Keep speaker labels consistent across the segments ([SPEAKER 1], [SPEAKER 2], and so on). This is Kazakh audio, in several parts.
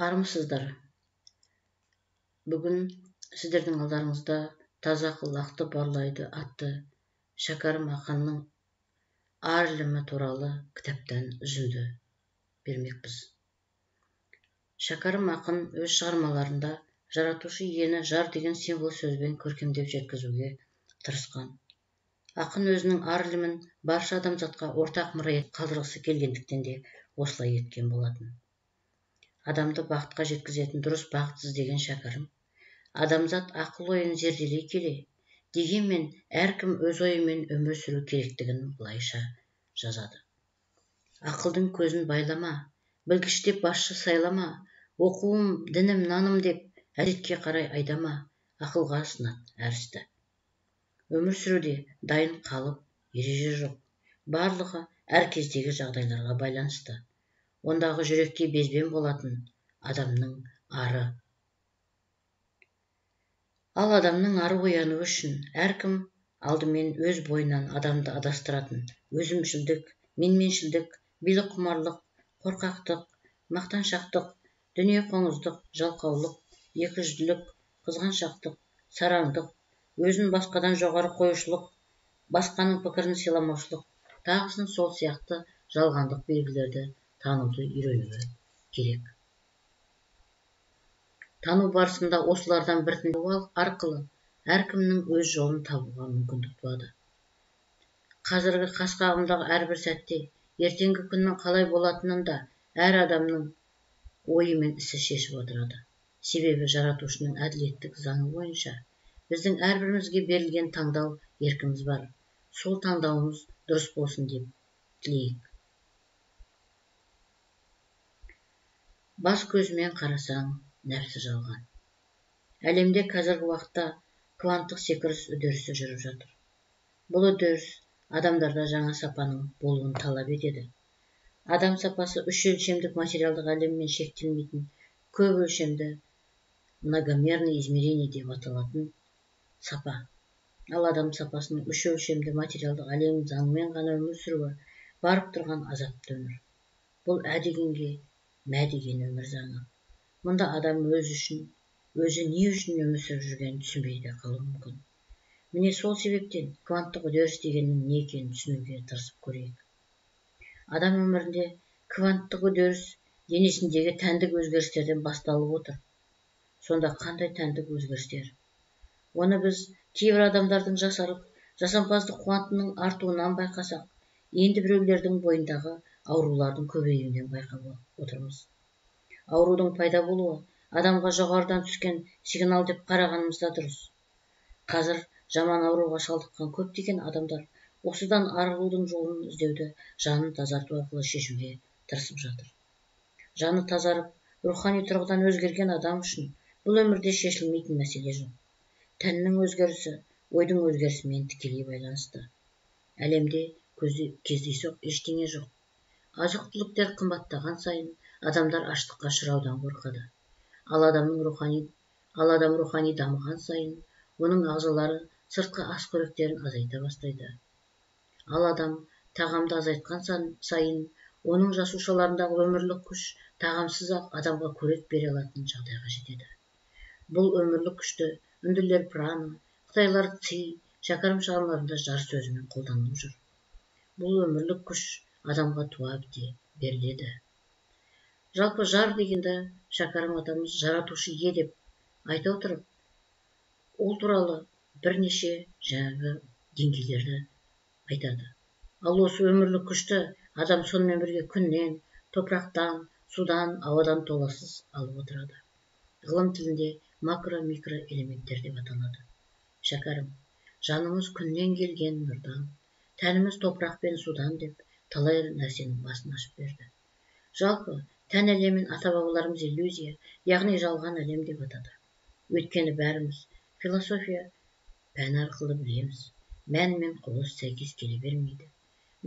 [SPEAKER 1] Армысыздар. Бүгін сіздердің алдарыңызда таза ақыл барлайды атты Шәкәрім Ақынның ар ілімі туралы кітаптан үзінді бермекпіз. Шәкәрім Ақын өз шығармаларында жаратушы иені жар деген символ сөзбен көркемдеп жеткізуге тырысқан. Ақын өзінің ар ілімін барша адамзатқа ортақ мұра етіп қалдырғысы келгендіктен де осылай еткен болатын. Адамды бақытқа жеткізетін дұрыс бағыт іздеген Шәкәрім, адамзат ақыл ойын зерделей келе, дегенмен әркім өз ойымен өмір сүру керектігін былайша жазады. Ақылдың көзін байлама, білгіштеп басшы сайлама, оқуым, дінім, наным деп әдетке қарай айдама, ақылға сынат әр істі. Өмір сүруде дайын қалып, ереже жоқ, барлығы әр кездегі жағдайларға байланысты. Ондағы жүрекке безбен болатын адамның ары. Ал адамның ары ояну үшін әркім алдымен өз бойынан адамды адастыратын өзімшілдік, менменшілдік, билікқұмарлық, қорқақтық, мақтаншақтық, дүниеқоңыздық, жалқаулық, екіжүзділік, қызғаншақтық, сараңдық, өзін басқадан жоғары қоюшылық, басқаның пікірін сыйламаушылық, тағысын сол сияқты жалғандық белгілерді тануды үйренуі керек. Тану барысында осылардан біртіндеу арқылы әркімнің өз жолын табуға мүмкіндік туады. Қазіргі қас қағымдағы әрбір сәтте ертеңгі күннің қалай болатынын да әр адамның ойы мен ісі шешіп отырады. Себебі жаратушының әділеттік заңы бойынша біздің әрбірімізге берілген таңдау еркіміз бар. Сол таңдауымыз дұрыс болсын деп тілейік. Бас көзімен қарасаң, нәпсі жалған. Әлемде қазіргі уақытта кванттық секіріс үдерісі жүріп жатыр. Бұл үдеріс адамдарда жаңа сапаның болуын талап етеді. Адам сапасы үш өлшемдік материалдық әлеммен шектелмейтін көп өлшемді многомерный измерение деп аталатын сапа. Ал адам сапасының үш өлшемді материалдық әлем заңымен ғана өмір сүруі барып тұрған азапты өмір. Бұл ә дегенге мә деген өмір заңы. Мұнда адам өзі не үшін өмір сүріп жүргенін түсінбей де қалуы мүмкін. Міне сол себептен кванттық үдеріс дегеннің не екенін түсінуге тырысып көрейік. Адам өмірінде кванттық үдеріс денесіндегі тәндік өзгерістерден басталып отыр. Сонда қандай тәндік өзгерістер? Оны біз кейбір адамдардың жасампаздық қуатының артуынан байқасақ, енді біреулердің бойындағы аурулардың көбеюінен байқап отырмыз. Аурудың пайда болуы адамға жоғарыдан түскен сигнал деп қарағанымызда дұрыс. Қазір жаман ауруға шалдыққан көптеген адамдар осыдан арылудың жолын іздеуді жанын тазарту арқылы шешуге тырысып жатыр. Жаны тазарып, рухани тұрғыдан өзгерген адам үшін бұл өмірде шешілмейтін мәселе жоқ. Тәннің өзгерісі ойдың өзгерісімен тікелей байланысты. Әлемде кездейсоқ ештеңе жоқ. Азық-түліктер қымбаттаған сайын адамдар аштыққа ұшыраудан қорқады. Ал адам рухани дамыған сайын оның ағзалары сыртқы асқоректерін азайта бастайды. Ал адам тағамды азайтқан сайын оның жасушаларындағы өмірлік күш тағамсыз-ақ адамға қорек бере алатын жағдайға жетеді. Бұл өмірлік күшті үнділер прана, қытайлар ци, Шәкәрім шығармаларында жар сөзімен қолданылып жүр. Бұл өмірлік күш адамға туа біте беріледі. Жалпы жар дегенді Шәкәрім атамыз жаратушы ие деп айта отырып, ол туралы бірнеше деңгейлерді айтады. Ал осы өмірлік күшті адам сонымен бірге күннен, топырақтан, судан, ауадан толассыз алып отырады. Ғылым тілінде макро-микро элементтер деп аталады. Шәкәрім, жанымыз күннен келген нұрдан, тәніміз топырақ пен судан деп талай нәрсенің басын ашып берді. Жалпы, тән әлемін ата-бабаларымыз иллюзия, яғни жалған әлем деп атады. Өйткені бәріміз философия пәні арқылы білеміз. Мән мен құбылыс сәйкес келе бермейді.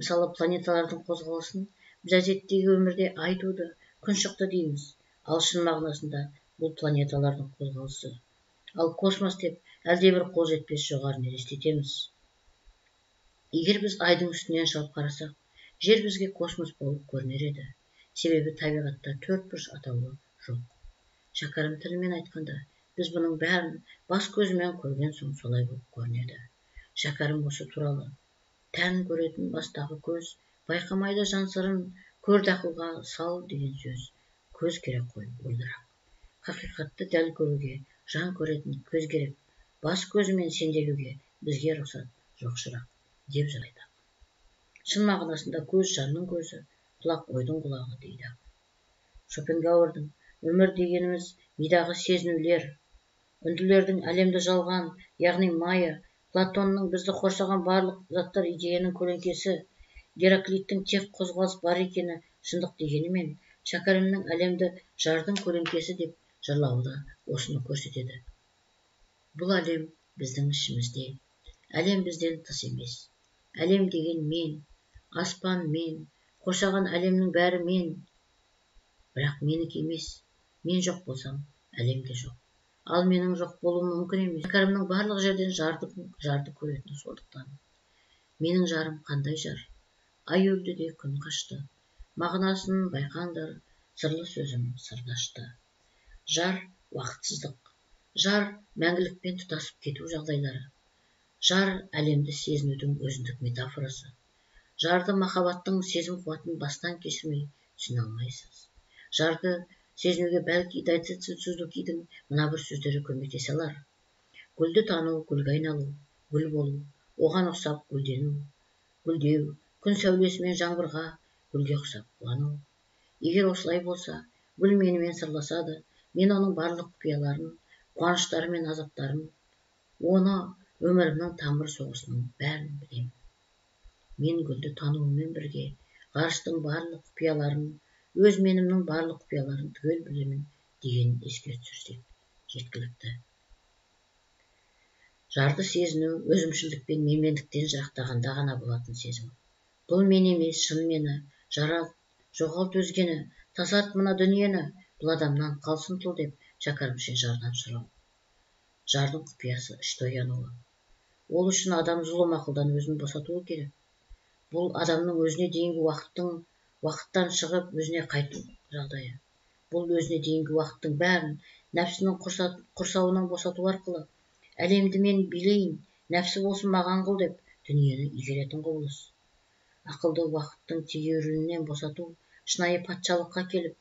[SPEAKER 1] Мысалы, планеталардың қозғалысын біз әдеттегі өмірде ай туды, күн шықты дейміз. Ал шын мағынасында бұл планеталардың қозғалысы. Ал космос деп әлдебір қол жетпес жоғарыны елестетеміз. Егер біз айдың үстінен шығып қарасақ, жер бізге космос болып көрінер еді. Себебі табиғатта төртбұрыш атаулы жоқ. Шәкәрім тілімен айтқанда, біз бұның бәрін бас көзімен көрген соң солай болып көрінеді. Шәкәрім осы туралы: тән көретін бастағы көз, байқамайды жан сырын, көрді ақылға сал деген сөз. Көз керек қой, ойдырақ. Хақиқатты дәл көруге жан көретін көз керек. Бас көзімен сенделуге бізге рұқсат жоқ шырақ, деп жыр айтады. Шын мағынасында көз жанның көзі, құлақ ойдың құлағы дейді. Шопенгауэрдің өмір дегеніміз мидағы сезінулер, үнділердің әлемді жалған, яғни майя, Платонның бізді қоршаған барлық заттар идеяның көлеңкесі, Гераклиттің тек қозғалыс бар екені шындық дегенімен, Шәкәрімнің әлемді жардың көлеңкесі деп жырлауы да осыны көрсетеді. Бұл әлем біздің ішімізде, әлем бізден тыс емес. Әлем деген мен, аспан мен, қоршаған әлемнің бәрі мен. Бірақ менікі емес, мен жоқ болсам, әлем де жоқ. Ал менің жоқ болуым мүмкін емес. Шәкәрімнің барлық жерден жарды көретіні сондықтан. Менің жарым қандай жар? Ай өлді де күн қашты. Мағынасын байқаңдар, сырлы сөзім сырдашты. Жар уақытсыздық. Жар мәңгілікпен тұтасып кету жағдайлары. Жар әлемді сезінудің өзіндік метафорасы. Жарды махаббаттың сезім қуатын бастан кешірмей түсіне алмайсыз. Жарды сезінуге бәлки Дайцэцу Цузукидің мына бір сөздері көмектесе алар. Гүлді тану, гүлге айналу, гүл болу, оған ұқсап гүлдену, гүлдеу, күн сәулесімен жаңбырға, гүлге ұқсап қуану. Егер осылай болса, гүл менімен сырласады, мен оның барлық құпияларын, қуаныштары мен азаптарын, оны өмірімнің тамыр соғысының бәрін білемін. Мен гүлді тануыммен бірге ғарыштың барлық құпияларын, өз менімнің барлық құпияларын түгел білемін деген еске түсірсек жеткілікті. Жарды сезіну өзімшілдік пен менмендіктен жырақтағанда ғана болатын сезім. Бұл мен емес, шын мені, жарат, жоғалт өзгені, тазарт мына дүниені, бұл адамнан қалсын тұл деп Шәкәрімше жардан сұрау. Жардың құпиясы іште оянуы. Ол үшін адам зұлым ақылдан өзін босатуы керек. Бұл адамның өзіне дейінгі уақыттан шығып өзіне қайту жағдайы. Бұл өзіне дейінгі уақыттың бәрін нәпсінің құрсауынан босату арқылы әлемді мен билейін, нәпсі болсын маған құл деп дүниені игеретін құбылыс. Ақылды уақыттың тегеурінінен босату, шынайы патшалыққа келіп,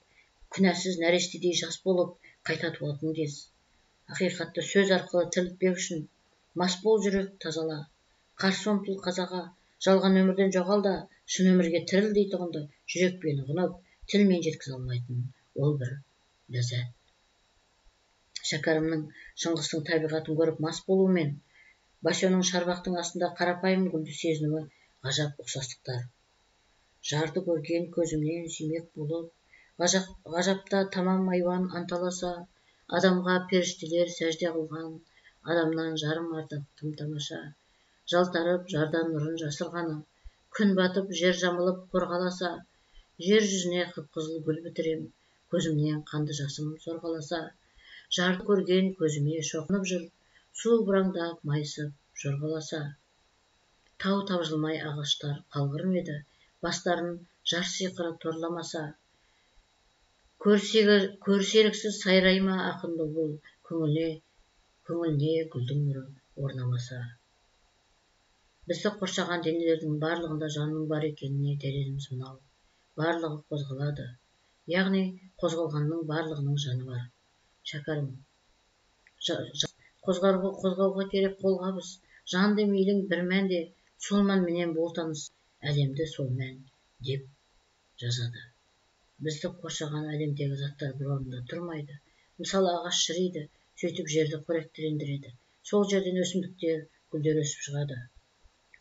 [SPEAKER 1] күнәсіз нәрестедей жас болып қайта туатын кез. Ақиқатты сөз арқылы тірілтпек үшін мас бол жүрек тазала, қарсы ұмтыл қазаға, жалған өмірден жоғал да, шын өмірге тіріл дейтұғынды жүрекпен ұғынып, тілмен жеткізе алмайтын ол бір ләззат. Шәкәрімнің шыңғыстың табиғатын көріп мас болуымен Басенің шарбақтың астында қарапайым гүлді сезінуі ғажап ұқсастықтар. Жарды көрген көзімнен сүймек болып, ғажапта тамам айуан анталаса, адамға періштелер сәжде қылған, адамнан жарым артық тым тамаша. Жалтарып жардан нұрын жасырғаны, күн батып жер жамылып қорғаласа, жер жүзіне қып-қызыл гүл бітірем, көзімнен қанды жасым сорғаласа. Жарды көрген көзіме шоқынып жүр, су бұраңдап майысып жорғаласа. Тау тапжылмай ағаштар қалғыр еді, бастарын жар сиқыры торламаса. Көрсеріксіз сайрайма ақын бұлбұл, көңіліне гүлдің нұры орнамаса. Бізді қоршаған денелердің барлығында жанның бар екеніне дәлеліміз мынау. Барлығы қозғалады, яғни қозғалғанның барлығының жаны бар. Шәкәрім: қозғауға керек қолғабыс, жанды мейлің бір мәнде, сол мән менен бол таныс, әлемді сол мән деп жазады. Бізді қоршаған әлемдегі заттар бір орында тұрмайды. Мысалы ағаш шіриді, сөйтіп жерді қоректендіреді. Сол жерден өсімдіктер, гүлдер өсіп шығады.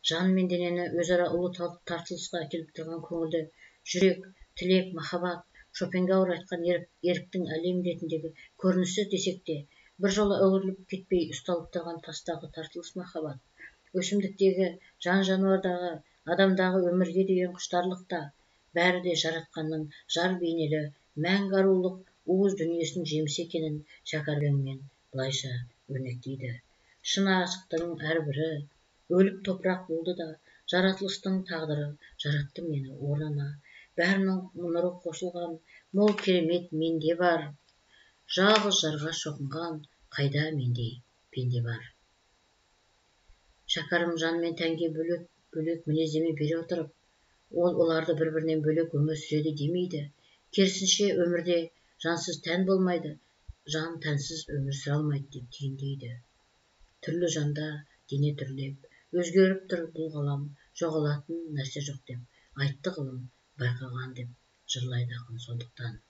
[SPEAKER 1] Жан мен денені өзара ұлы тартылысқа әкеліп тұрған көңілді жүрек, тілек, махаббат, Шопенгауэр айтқан еріктің әлем ретіндегі көрінісі десек те, бір жолы үгіріліп кетпей ұсталып тұрған тастағы тартылыс махаббат, өсімдіктегі, жан-жануардағы, адамдағы өмірге деген құштарлықта, бәрі де жаратқанның жар бейнелі, мәңгі арулық уыз дүниесінің жемісі екенін Шәкәріммен былайша өрнектейді. Шын ашықтың әрбірі өліп топырақ болды да, жаратылыстың тағдыры жаратты мені орнына. Бәрінің нұры қосылған, мол керемет менде бар. Жалғыз жарға шоқынған қайда мендей пенде бар. Шәкәрім жан мен тәнге бөлек мінездеме бере отырып, ол оларды бір-бірінен бөлек өмір сүреді демейді. Керісінше өмірде жансыз тән болмайды, жан тәнсіз өмір сүре алмайды деп түйіндейді. Түрлі жанда дене түрлеп, өзгеріп тұр бұл ғалам, жоғалатын нәрсе жоқ деп айтты ғылым, байқаған деп жырлайды ақын сондықтан.